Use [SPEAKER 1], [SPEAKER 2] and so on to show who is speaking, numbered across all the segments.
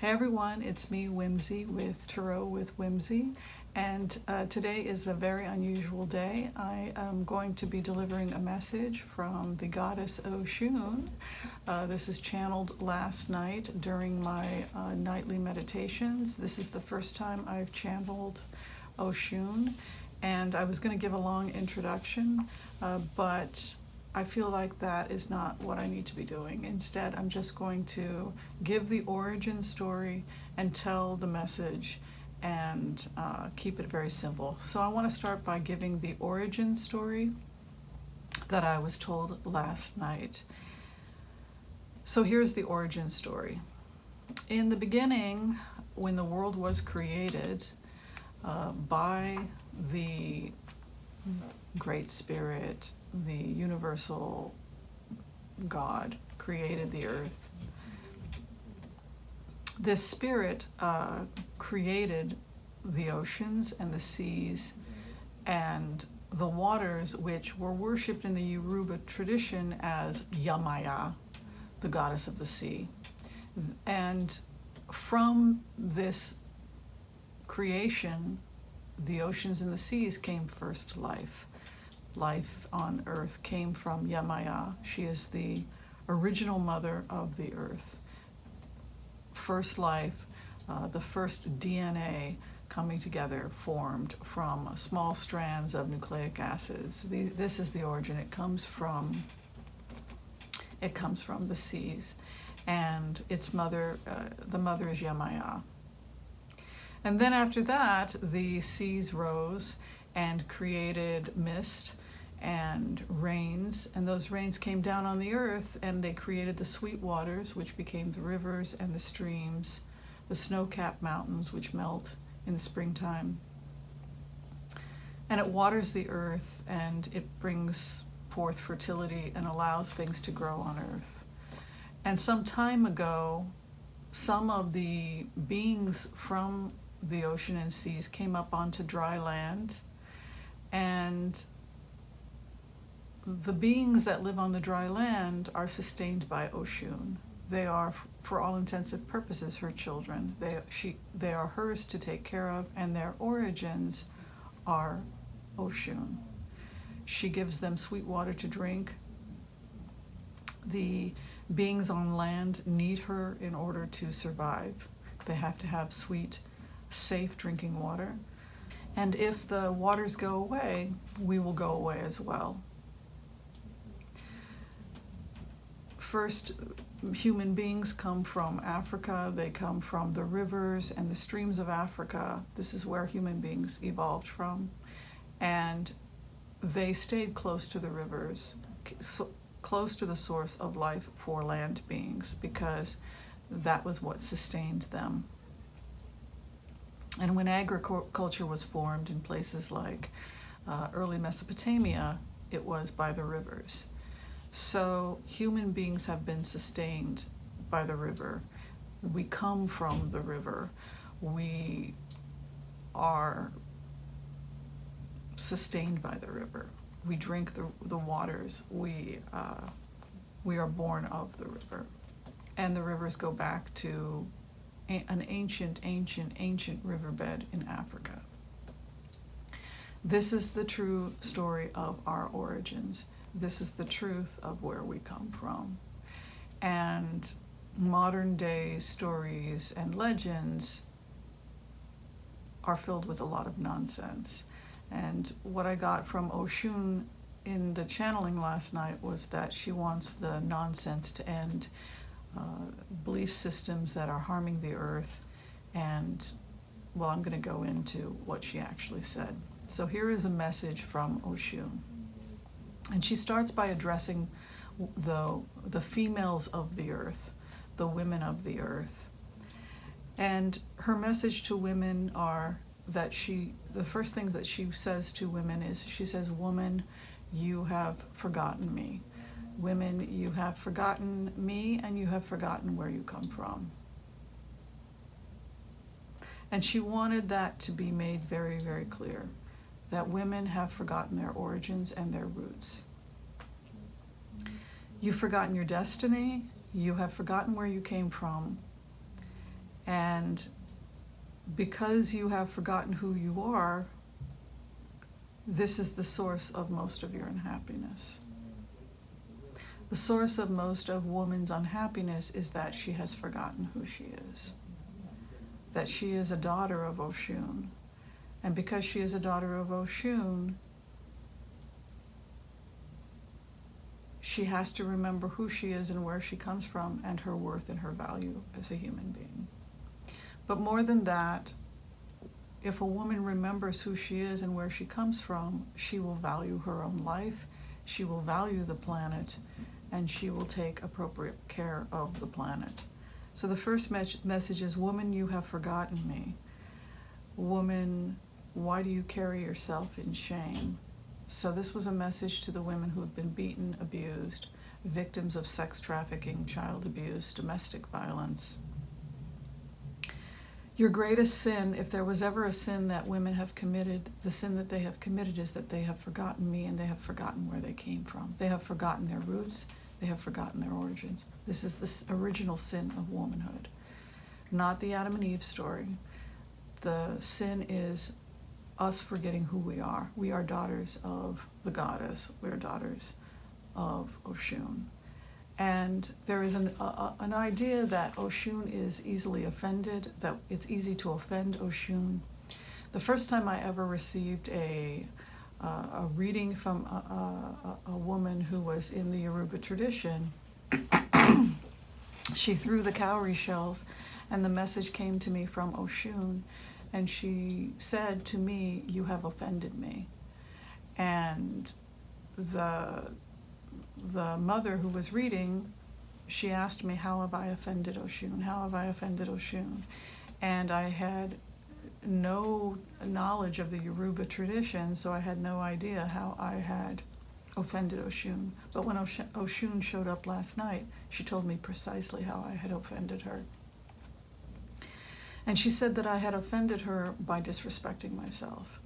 [SPEAKER 1] Hey everyone, it's me, Whimsy, with Tarot with Whimsy, and today is a very unusual day. I am going to be delivering a message from the goddess Oshun. This is channeled last night during my nightly meditations. This is the first time I've channeled Oshun, and I was going to give a long introduction, but I feel like that is not what I need to be doing. Instead, I'm just going to give the origin story and tell the message and keep it very simple. So I want to start by giving the origin story that I was told last night. So here's the origin story. In the beginning, when the world was created by the Great Spirit, the universal God created the earth. This spirit created the oceans and the seas and the waters, which were worshipped in the Yoruba tradition as Yamaya, the goddess of the sea. And from this creation, the oceans and the seas came first to life. Life on earth came from Yamaya. She is the original mother of the earth. First life, the first DNA coming together formed from small strands of nucleic acids. This is the origin. It comes from the seas, and its mother, the mother is Yamaya. And then after that, the seas rose and created mist and rains, and those rains came down on the earth and they created the sweet waters, which became the rivers and the streams, the snow-capped mountains which melt in the springtime. And it waters the earth and it brings forth fertility and allows things to grow on earth. And some time ago, some of the beings from the ocean and seas came up onto dry land, and the beings that live on the dry land are sustained by Oshun. They are, for all intensive purposes, her children. They are hers to take care of, and their origins are Oshun. She gives them sweet water to drink. The beings on land need her in order to survive. They have to have sweet, safe drinking water. And if the waters go away, we will go away as well. First, human beings come from Africa. They come from the rivers and the streams of Africa. This is where human beings evolved from. And they stayed close to the rivers, close to the source of life for land beings, because that was what sustained them. And when agriculture was formed in places like early Mesopotamia, it was by the rivers. So human beings have been sustained by the river. We come from the river. We are sustained by the river. We drink the waters. We are born of the river. And the rivers go back to an ancient riverbed in Africa. This is the true story of our origins. This is the truth of where we come from. And modern day stories and legends are filled with a lot of nonsense. And what I got from Oshun in the channeling last night was that she wants the nonsense to end, belief systems that are harming the earth. And, well, I'm going to go into what she actually said. So here is a message from Oshun. And she starts by addressing the females of the earth, the women of the earth. And her message to women are that the first things that she says to women is, she says, "Woman, you have forgotten me. Women, you have forgotten me, and you have forgotten where you come from." And she wanted that to be made very, very clear, that women have forgotten their origins and their roots. You've forgotten your destiny, you have forgotten where you came from, And because you have forgotten who you are, this is the source of most of your unhappiness. The source of most of woman's unhappiness is that she has forgotten who she is. That she is a daughter of Oshun. And because she is a daughter of Oshun, she has to remember who she is and where she comes from and her worth and her value as a human being. But more than that, if a woman remembers who she is and where she comes from, she will value her own life, she will value the planet, and she will take appropriate care of the planet. So the first message is, woman, you have forgotten me. Woman, why do you carry yourself in shame? So this was a message to the women who have been beaten, abused, victims of sex trafficking, child abuse, domestic violence. Your greatest sin, if there was ever a sin that women have committed, the sin that they have committed is that they have forgotten me and they have forgotten where they came from. They have forgotten their roots. They have forgotten their origins. This is the original sin of womanhood, not the Adam and Eve story. The sin is us forgetting who we are. We are daughters of the goddess. We are daughters of Oshun. And there is an idea that Oshun is easily offended, that it's easy to offend Oshun. The first time I ever received a reading from a woman who was in the Yoruba tradition, she threw the cowrie shells, and the message came to me from Oshun, and she said to me, "You have offended me." And the mother who was reading, she asked me, "How have I offended Oshun? How have I offended Oshun?" And I had no knowledge of the Yoruba tradition, so I had no idea how I had offended Oshun. But when Oshun showed up last night, she told me precisely how I had offended her. And she said that I had offended her by disrespecting myself,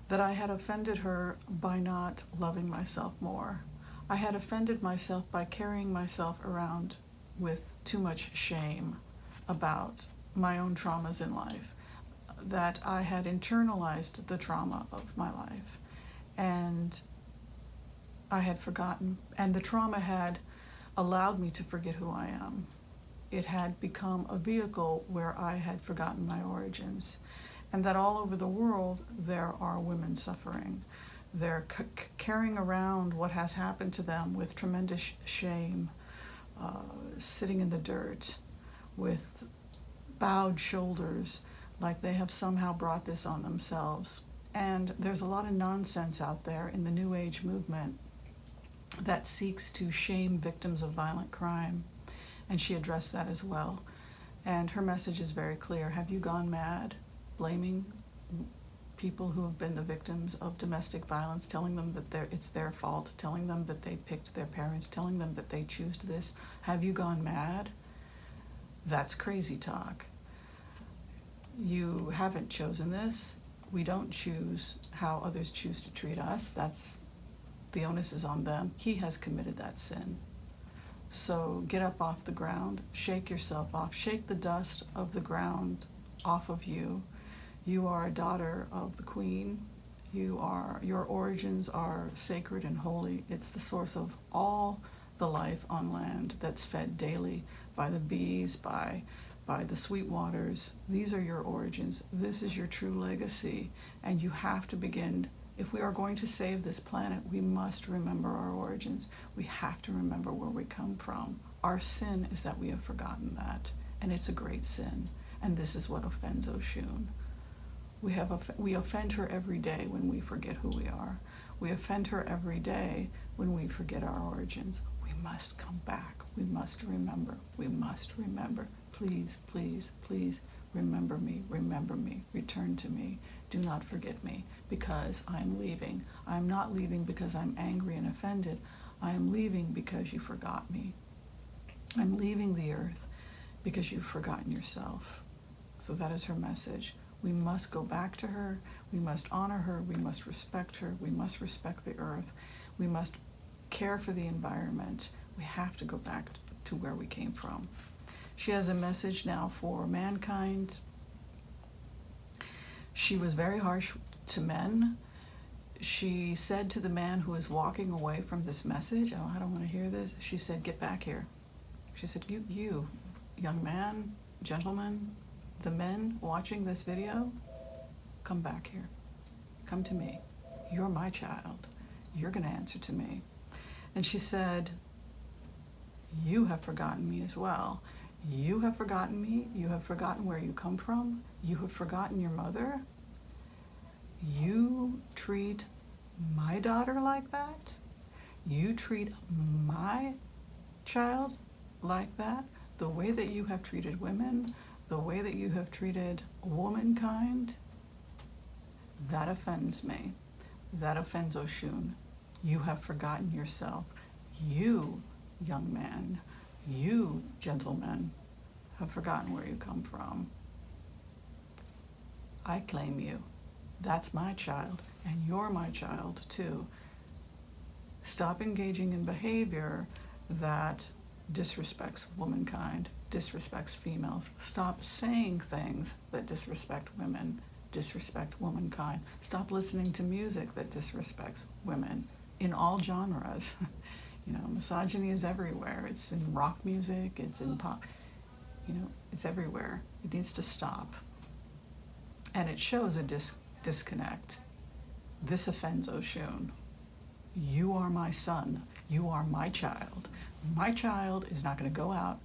[SPEAKER 1] that I had offended her by not loving myself more. I had offended myself by carrying myself around with too much shame about my own traumas in life, that I had internalized the trauma of my life, and I had forgotten, and the trauma had allowed me to forget who I am. It had become a vehicle where I had forgotten my origins, and that all over the world there are women suffering. They're carrying around what has happened to them with tremendous shame, sitting in the dirt with bowed shoulders, like they have somehow brought this on themselves. And there's a lot of nonsense out there in the New Age movement that seeks to shame victims of violent crime. And she addressed that as well. And her message is very clear. Have you gone mad, blaming people who have been the victims of domestic violence, telling them that it's their fault, telling them that they picked their parents, telling them that they choose this? Have you gone mad? That's crazy talk. You haven't chosen this. We don't choose how others choose to treat us. The onus is on them. He has committed that sin. So get up off the ground, shake yourself off, shake the dust of the ground off of you. You are a daughter of the Queen. Your origins are sacred and holy. It's the source of all the life on land that's fed daily by the bees, by the sweet waters. These are your origins. This is your true legacy. And you have to begin. If we are going to save this planet, we must remember our origins. We have to remember where we come from. Our sin is that we have forgotten that. And it's a great sin. And this is what offends Oshun. We offend her every day when we forget who we are. We offend her every day when we forget our origins. We must come back. We must remember. We must remember. Please, please, please remember me. Remember me. Return to me. Do not forget me, because I'm leaving. I'm not leaving because I'm angry and offended. I am leaving because you forgot me. I'm leaving the earth because you've forgotten yourself. So that is her message. We must go back to her. We must honor her. We must respect her. We must respect the earth. We must care for the environment. We have to go back to where we came from. She has a message now for mankind. She was very harsh to men. She said to the man who was walking away from this message, "Oh, I don't want to hear this," she said, "Get back here." She said, you, young man, gentleman, the men watching this video, come back here. Come to me. You're my child. You're going to answer to me. And she said, you have forgotten me as well. You have forgotten me. You have forgotten where you come from. You have forgotten your mother. You treat my daughter like that. You treat my child like that. The way that you have treated women, the way that you have treated womankind, that offends me. That offends Oshun. You have forgotten yourself. You, young man, you, gentlemen, have forgotten where you come from. I claim you. That's my child, and you're my child too. Stop engaging in behavior that disrespects womankind, disrespects females. Stop saying things that disrespect women, disrespect womankind. Stop listening to music that disrespects women in all genres. You know, misogyny is everywhere. It's in rock music, it's in pop, you know, it's everywhere. It needs to stop. And it shows a disconnect. This offends Oshun. You are my son. You are my child. My child is not going to go out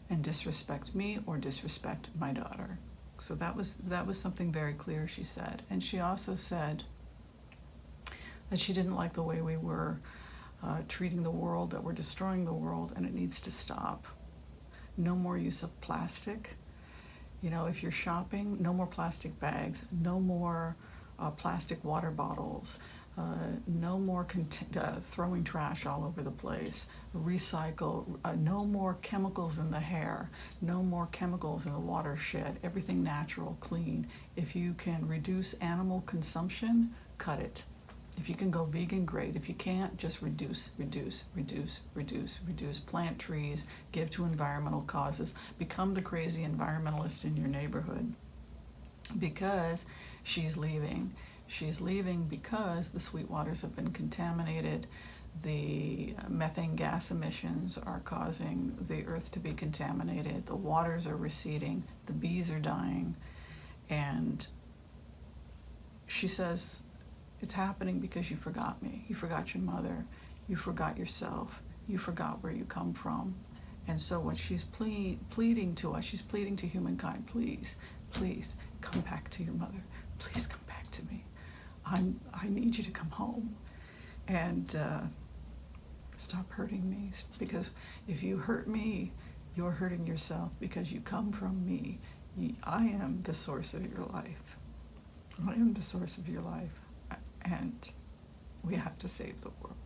[SPEAKER 1] and disrespect me or disrespect my daughter. So that was something very clear she said. And she also said that she didn't like the way we were treating the world, that we're destroying the world, and it needs to stop. No more use of plastic. You know, if you're shopping, no more plastic bags, no more plastic water bottles, no more throwing trash all over the place, recycle, no more chemicals in the hair, no more chemicals in the watershed, everything natural, clean. If you can reduce animal consumption, cut it. If you can go vegan, great. If you can't, just reduce. Plant trees, give to environmental causes. Become the crazy environmentalist in your neighborhood. Because she's leaving. She's leaving because the sweet waters have been contaminated. The methane gas emissions are causing the earth to be contaminated. The waters are receding. The bees are dying. And she says, it's happening because you forgot me. You forgot your mother. You forgot yourself. You forgot where you come from. And so what she's pleading to us, she's pleading to humankind, please, please come back to your mother. Please come back to me. I need you to come home and stop hurting me, because if you hurt me, you're hurting yourself, because you come from me. I am the source of your life. I am the source of your life. And we have to save the world.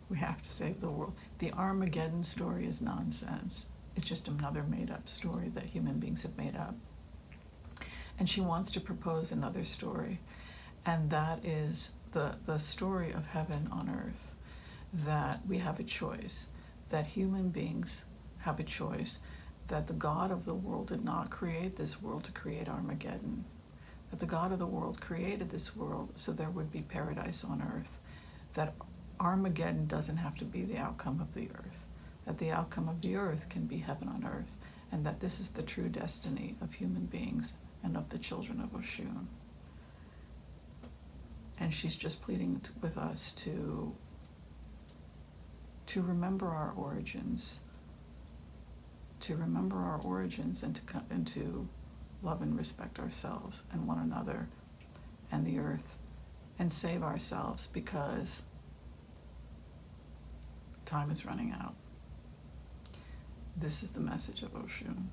[SPEAKER 1] We have to save the world. The Armageddon story is nonsense. It's just another made-up story that human beings have made up. And she wants to propose another story, and that is the story of heaven on earth, that we have a choice, that human beings have a choice, that the God of the world did not create this world to create Armageddon, that the God of the world created this world so there would be paradise on earth, that Armageddon doesn't have to be the outcome of the earth, that the outcome of the earth can be heaven on earth, and that this is the true destiny of human beings and of the children of Oshun. And she's just pleading with us to remember our origins, and to love and respect ourselves and one another and the earth, and save ourselves, because time is running out. This is the message of Oshun.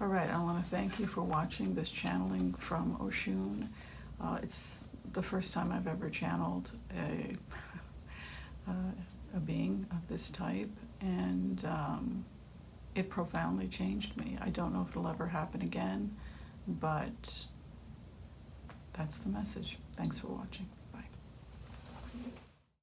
[SPEAKER 1] All right, I want to thank you for watching this channeling from Oshun. It's the first time I've ever channeled a being of this type, and it profoundly changed me. I don't know if it'll ever happen again, but that's the message. Thanks for watching.